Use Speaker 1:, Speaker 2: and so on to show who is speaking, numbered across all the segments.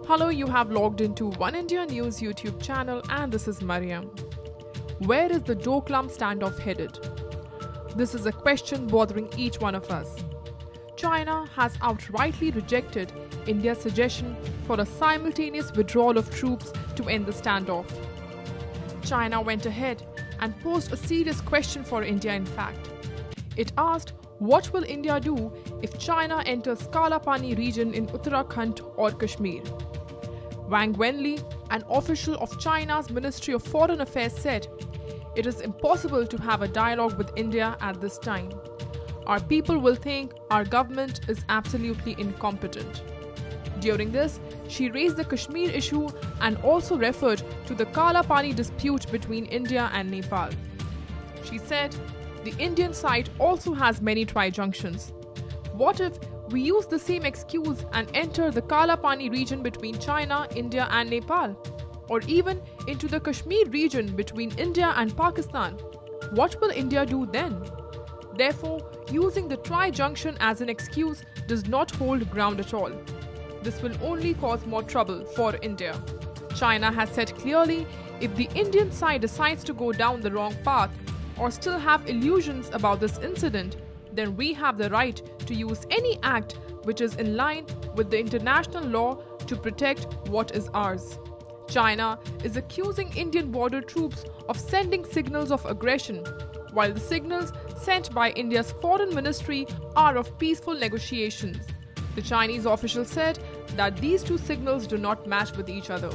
Speaker 1: Hello, you have logged into One India News YouTube channel and this is Mariam. Where is the Doklam standoff headed? This is a question bothering each one of us. China has outrightly rejected India's suggestion for a simultaneous withdrawal of troops to end the standoff. China went ahead and posed a serious question for India in fact. It asked, what will India do if China enters Kala Pani region in Uttarakhand or Kashmir? Wang Wenli, an official of China's Ministry of Foreign Affairs, said, "It is impossible to have a dialogue with India at this time. Our people will think our government is absolutely incompetent." During this, she raised the Kashmir issue and also referred to the Kala Pani dispute between India and Nepal. She said, "The Indian side also has many tri-junctions. What if we use the same excuse and enter the Kala Pani region between China, India and Nepal? Or even into the Kashmir region between India and Pakistan? What will India do then?" Therefore, using the tri-junction as an excuse does not hold ground at all. This will only cause more trouble for India. China has said clearly, if the Indian side decides to go down the wrong path or still have illusions about this incident, then we have the right to use any act which is in line with the international law to protect what is ours. China is accusing Indian border troops of sending signals of aggression, while the signals sent by India's foreign ministry are of peaceful negotiations. The Chinese official said that these two signals do not match with each other.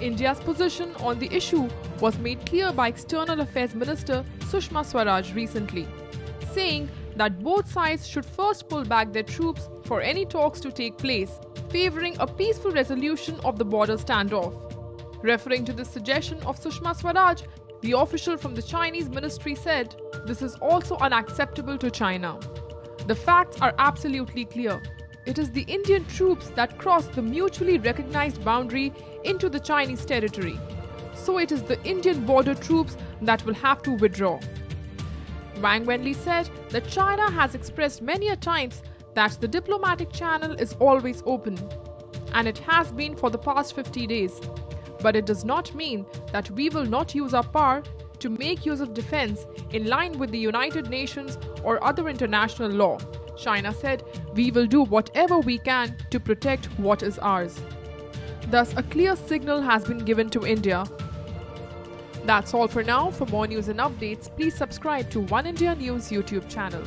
Speaker 1: India's position on the issue was made clear by External Affairs Minister Sushma Swaraj recently, saying that both sides should first pull back their troops for any talks to take place, favouring a peaceful resolution of the border standoff. Referring to the suggestion of Sushma Swaraj, the official from the Chinese ministry said, "This is also unacceptable to China. The facts are absolutely clear. It is the Indian troops that crossed the mutually recognized boundary into the Chinese territory. So it is the Indian border troops that will have to withdraw." Wang Wenli said that China has expressed many a times that the diplomatic channel is always open, and it has been for the past 50 days. But it does not mean that we will not use our power to make use of defense in line with the United Nations or other international law. China said, "We will do whatever we can to protect what is ours." Thus, a clear signal has been given to India. That's all for now. For more news and updates, please subscribe to One India News YouTube channel.